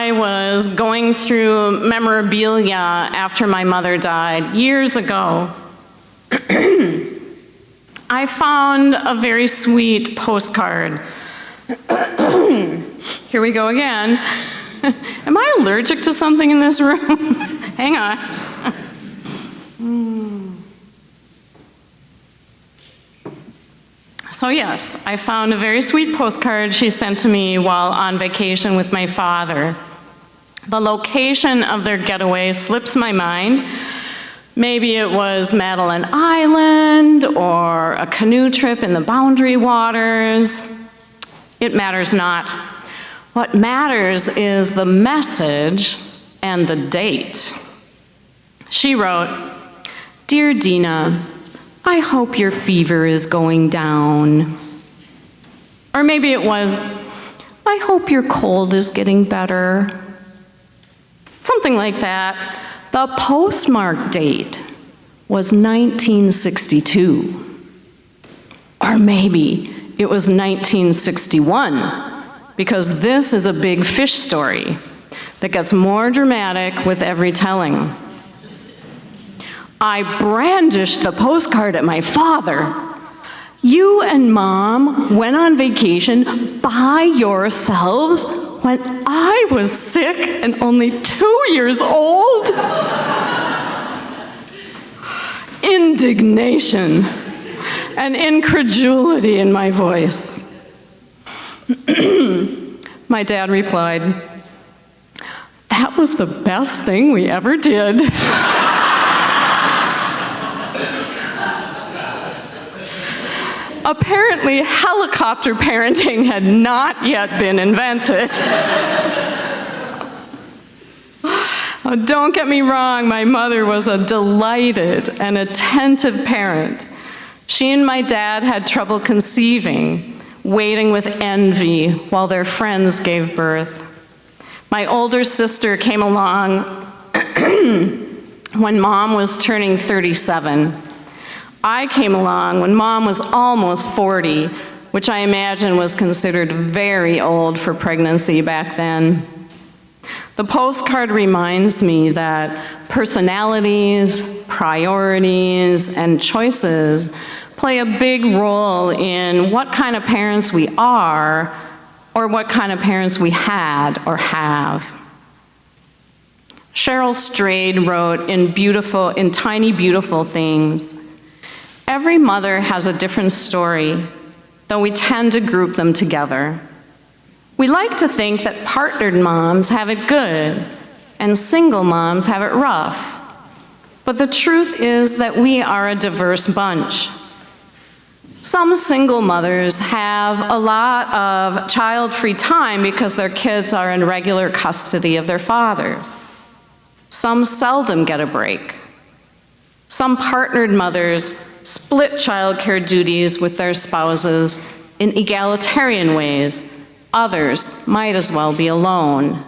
I was going through memorabilia after my mother died years ago, I found a very sweet postcard. Here we go again. Am I allergic to something in this room? Hang on. So yes, I found a very sweet postcard she sent to me while on vacation with my father. The location of their getaway slips my mind. Maybe it was Madeline Island or a canoe trip in the Boundary Waters. It matters not. What matters is the message and the date. She wrote, "Dear Dina, I hope your fever is going down." Or maybe it was, "I hope your cold is getting better." Something like that. The postmark date was 1962. Or maybe it was 1961, because this is a big fish story that gets more dramatic with every telling. I brandished the postcard at my father. "You and Mom went on vacation by yourselves when I was sick and only 2 years old?" Indignation and incredulity in my voice. My dad replied, "That was the best thing we ever did." Apparently, helicopter parenting had not yet been invented. Don't get me wrong, my mother was a delighted and attentive parent. She and my dad had trouble conceiving, waiting with envy while their friends gave birth. My older sister came along when Mom was turning 37. I came along when Mom was almost 40, which I imagine was considered very old for pregnancy back then. The postcard reminds me that personalities, priorities, and choices play a big role in what kind of parents we are or what kind of parents we had or have. Cheryl Strayed wrote in Tiny Beautiful Things, "Every mother has a different story, though we tend to group them together. We like to think that partnered moms have it good and single moms have it rough. But the truth is that we are a diverse bunch. Some single mothers have a lot of child-free time because their kids are in regular custody of their fathers. Some seldom get a break. Some partnered mothers split childcare duties with their spouses in egalitarian ways. Others might as well be alone.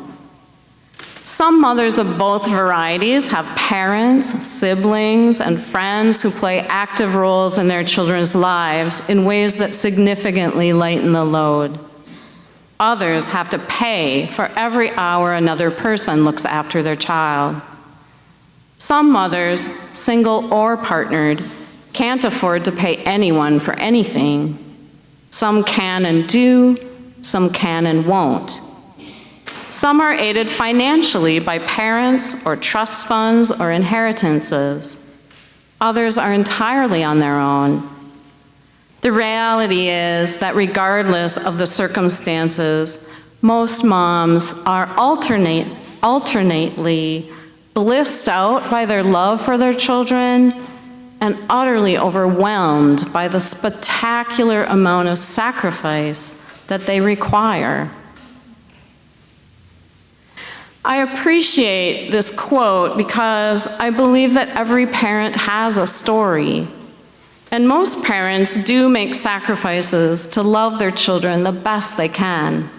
Some mothers of both varieties have parents, siblings, and friends who play active roles in their children's lives in ways that significantly lighten the load. Others have to pay for every hour another person looks after their child. Some mothers, single or partnered, can't afford to pay anyone for anything. Some can and do, some can and won't. Some are aided financially by parents or trust funds or inheritances. Others are entirely on their own. The reality is that regardless of the circumstances, most moms are alternately blissed out by their love for their children and utterly overwhelmed by the spectacular amount of sacrifice that they require. I appreciate this quote because I believe that every parent has a story, and most parents do make sacrifices to love their children the best they can.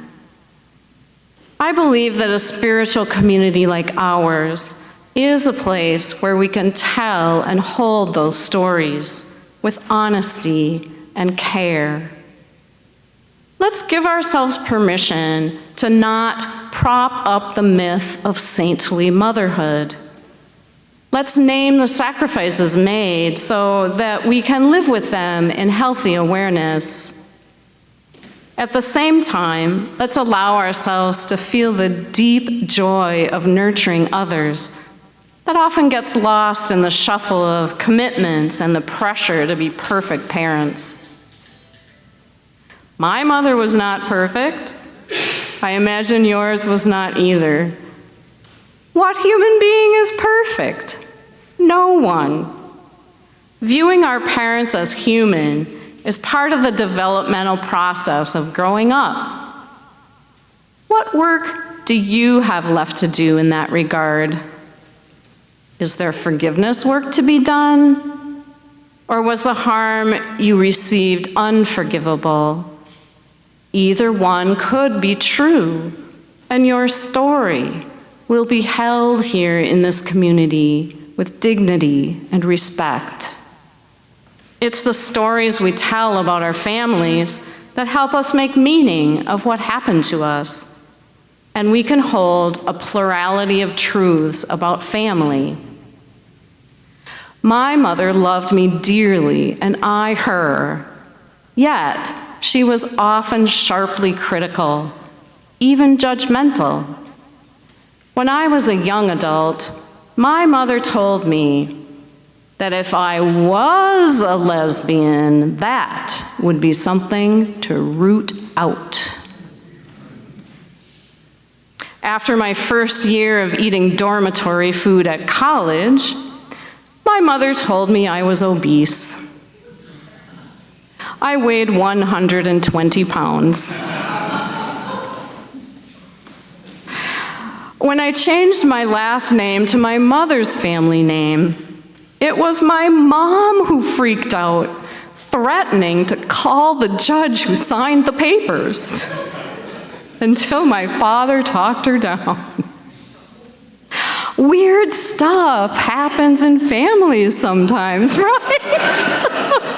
I believe that a spiritual community like ours is a place where we can tell and hold those stories with honesty and care. Let's give ourselves permission to not prop up the myth of saintly motherhood. Let's name the sacrifices made so that we can live with them in healthy awareness. At the same time, let's allow ourselves to feel the deep joy of nurturing others that often gets lost in the shuffle of commitments and the pressure to be perfect parents. My mother was not perfect. I imagine yours was not either. What human being is perfect? No one. Viewing our parents as human is part of the developmental process of growing up. What work do you have left to do in that regard? Is there forgiveness work to be done? Or was the harm you received unforgivable? Either one could be true, and your story will be held here in this community with dignity and respect. It's the stories we tell about our families that help us make meaning of what happened to us, and we can hold a plurality of truths about family. My mother loved me dearly, and I her, yet she was often sharply critical, even judgmental. When I was a young adult, my mother told me that if I was a lesbian, that would be something to root out. After my first year of eating dormitory food at college, my mother told me I was obese. I weighed 120 pounds. When I changed my last name to my mother's family name, it was my mom who freaked out, threatening to call the judge who signed the papers, until my father talked her down. Weird stuff happens in families sometimes, right?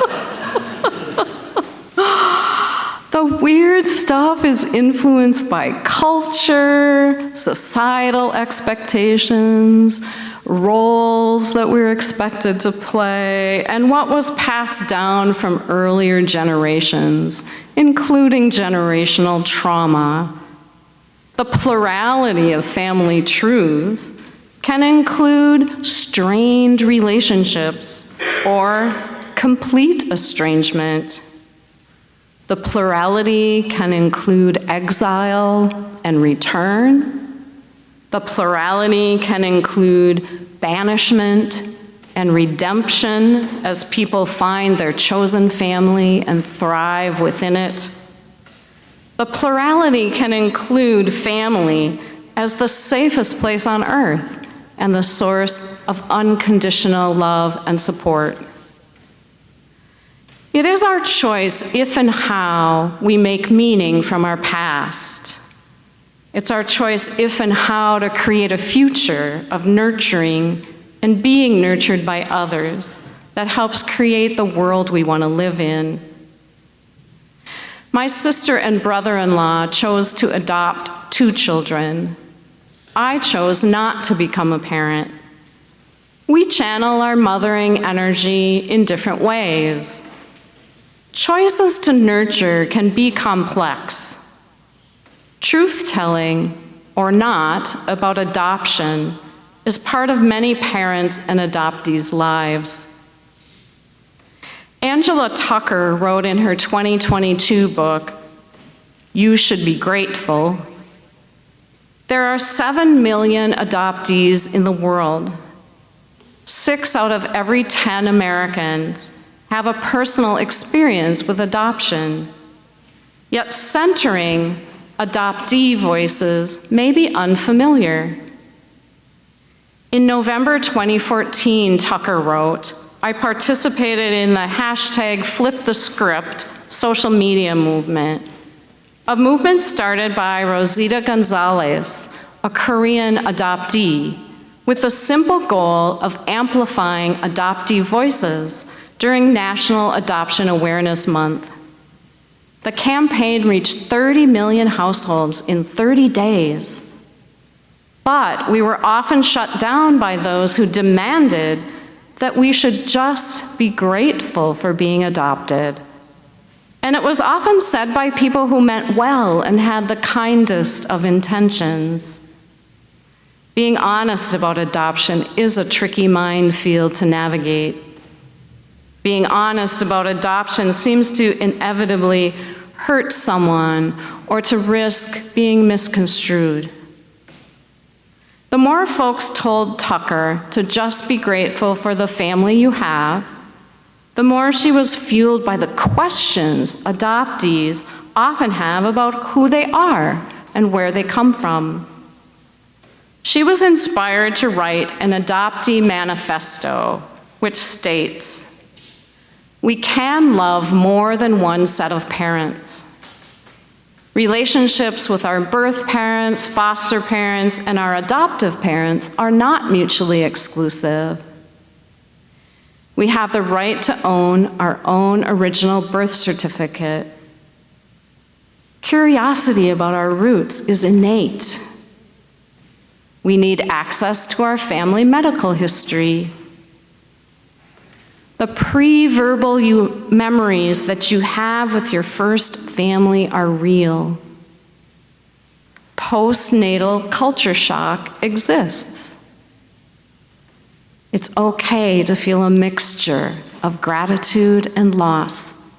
The weird stuff is influenced by culture, societal expectations, roles that we're expected to play, and what was passed down from earlier generations, including generational trauma. The plurality of family truths can include strained relationships or complete estrangement. The plurality can include exile and return. The plurality can include banishment and redemption as people find their chosen family and thrive within it. The plurality can include family as the safest place on earth and the source of unconditional love and support. It is our choice if and how we make meaning from our past. It's our choice if and how to create a future of nurturing and being nurtured by others that helps create the world we want to live in. My sister and brother-in-law chose to adopt 2 children. I chose not to become a parent. We channel our mothering energy in different ways. Choices to nurture can be complex. Truth-telling, or not, about adoption is part of many parents' and adoptees' lives. Angela Tucker wrote in her 2022 book, "You Should Be Grateful," there are 7 million adoptees in the world. 6 out of every 10 Americans have a personal experience with adoption. Yet centering adoptee voices may be unfamiliar. In November 2014, Tucker wrote, "I participated in the #FlipTheScript social media movement, a movement started by Rosita Gonzalez, a Korean adoptee, with the simple goal of amplifying adoptee voices during National Adoption Awareness Month. The campaign reached 30 million households in 30 days. But we were often shut down by those who demanded that we should just be grateful for being adopted. And it was often said by people who meant well and had the kindest of intentions. Being honest about adoption is a tricky minefield to navigate. Being honest about adoption seems to inevitably hurt someone or to risk being misconstrued. The more folks told Tucker to just be grateful for the family you have, the more she was fueled by the questions adoptees often have about who they are and where they come from. She was inspired to write an adoptee manifesto, which states, "We can love more than one set of parents. Relationships with our birth parents, foster parents, and our adoptive parents are not mutually exclusive. We have the right to own our own original birth certificate. Curiosity about our roots is innate. We need access to our family medical history. The pre-verbal memories that you have with your first family are real. Postnatal culture shock exists. It's okay to feel a mixture of gratitude and loss.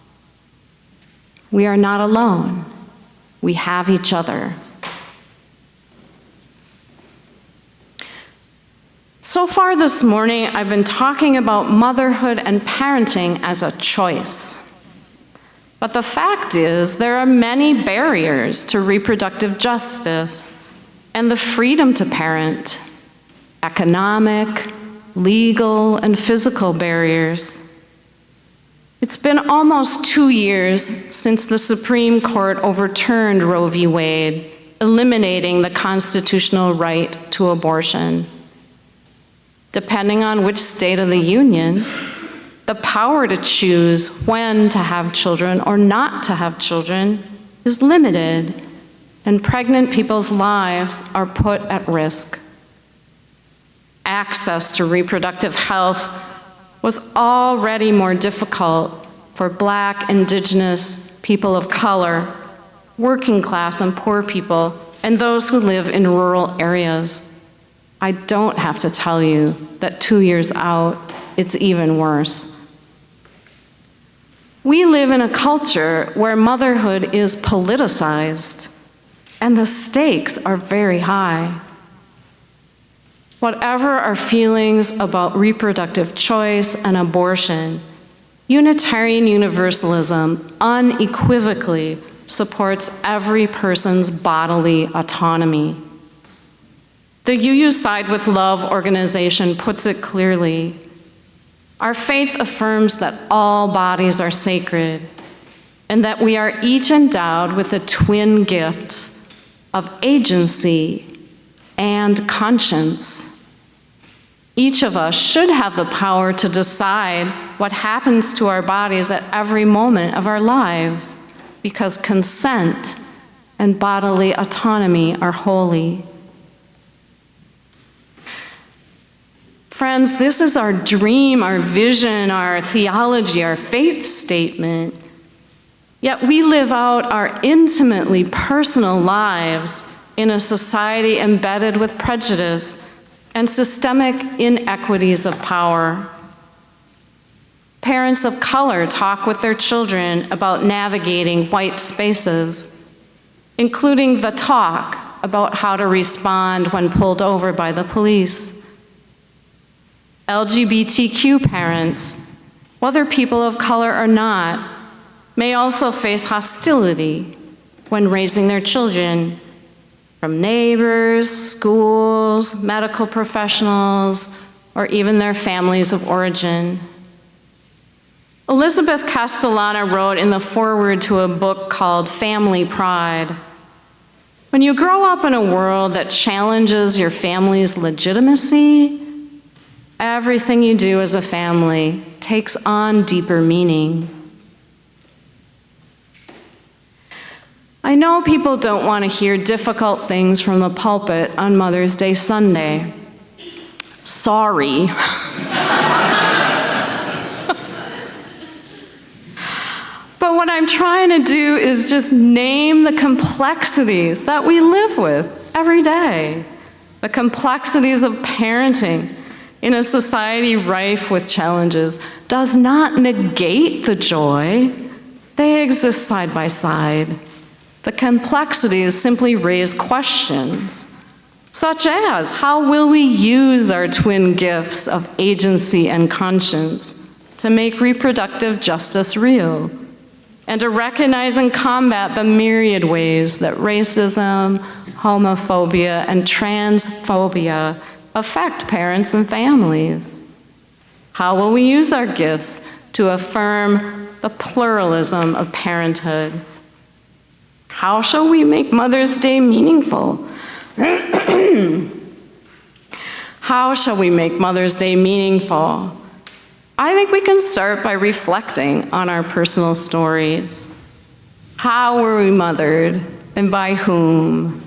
We are not alone. We have each other." So far this morning, I've been talking about motherhood and parenting as a choice. But the fact is, there are many barriers to reproductive justice and the freedom to parent: economic, legal, and physical barriers. It's been almost 2 years since the Supreme Court overturned Roe v. Wade, eliminating the constitutional right to abortion. Depending on which state of the union, the power to choose when to have children or not to have children is limited, and pregnant people's lives are put at risk. Access to reproductive health was already more difficult for Black, Indigenous, people of color, working class and poor people, and those who live in rural areas. I don't have to tell you that 2 years out, it's even worse. We live in a culture where motherhood is politicized, and the stakes are very high. Whatever our feelings about reproductive choice and abortion, Unitarian Universalism unequivocally supports every person's bodily autonomy. The UU Side with Love organization puts it clearly. Our faith affirms that all bodies are sacred and that we are each endowed with the twin gifts of agency and conscience. Each of us should have the power to decide what happens to our bodies at every moment of our lives, because consent and bodily autonomy are holy. Friends, this is our dream, our vision, our theology, our faith statement. Yet we live out our intimately personal lives in a society embedded with prejudice and systemic inequities of power. Parents of color talk with their children about navigating white spaces, including the talk about how to respond when pulled over by the police. LGBTQ parents, whether people of color or not, may also face hostility when raising their children from neighbors, schools, medical professionals, or even their families of origin. Elizabeth Castellana wrote in the foreword to a book called Family Pride, "When you grow up in a world that challenges your family's legitimacy, everything you do as a family takes on deeper meaning." I know people don't want to hear difficult things from the pulpit on Mother's Day Sunday. Sorry. But what I'm trying to do is just name the complexities that we live with every day. The complexities of parenting in a society rife with challenges does not negate the joy. They exist side by side. The complexities simply raise questions, such as how will we use our twin gifts of agency and conscience to make reproductive justice real, and to recognize and combat the myriad ways that racism, homophobia, and transphobia affect parents and families. How will we use our gifts to affirm the pluralism of parenthood? How shall we make Mother's Day meaningful? How shall we make Mother's Day meaningful? I think we can start by reflecting on our personal stories. How were we mothered, and by whom?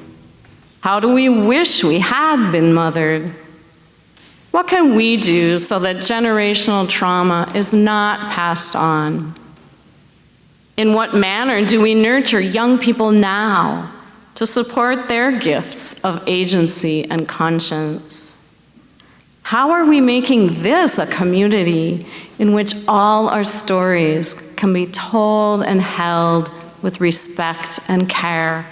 How do we wish we had been mothered? What can we do so that generational trauma is not passed on? In what manner do we nurture young people now to support their gifts of agency and conscience? How are we making this a community in which all our stories can be told and held with respect and care?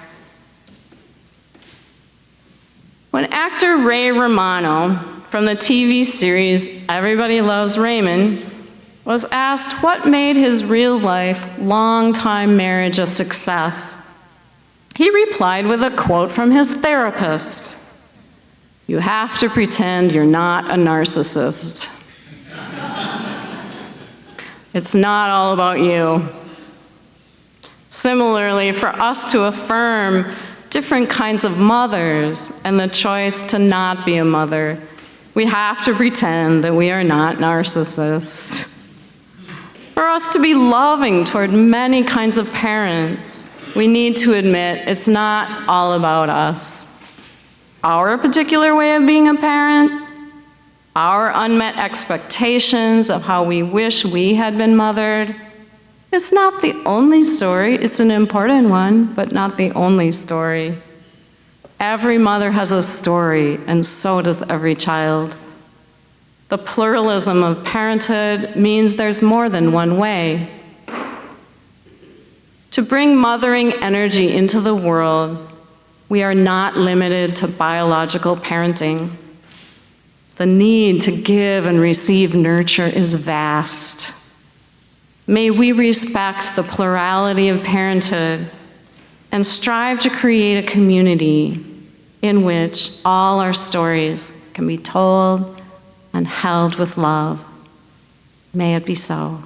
When actor Ray Romano from the TV series Everybody Loves Raymond was asked what made his real-life, long-time marriage a success, he replied with a quote from his therapist: "You have to pretend you're not a narcissist. It's not all about you." Similarly, for us to affirm different kinds of mothers and the choice to not be a mother, we have to pretend that we are not narcissists. For us to be loving toward many kinds of parents, we need to admit it's not all about us. Our particular way of being a parent, our unmet expectations of how we wish we had been mothered, it's not the only story. It's an important one, but not the only story. Every mother has a story, and so does every child. The pluralism of parenthood means there's more than one way. To bring mothering energy into the world, we are not limited to biological parenting. The need to give and receive nurture is vast. May we respect the plurality of parenthood and strive to create a community in which all our stories can be told and held with love. May it be so.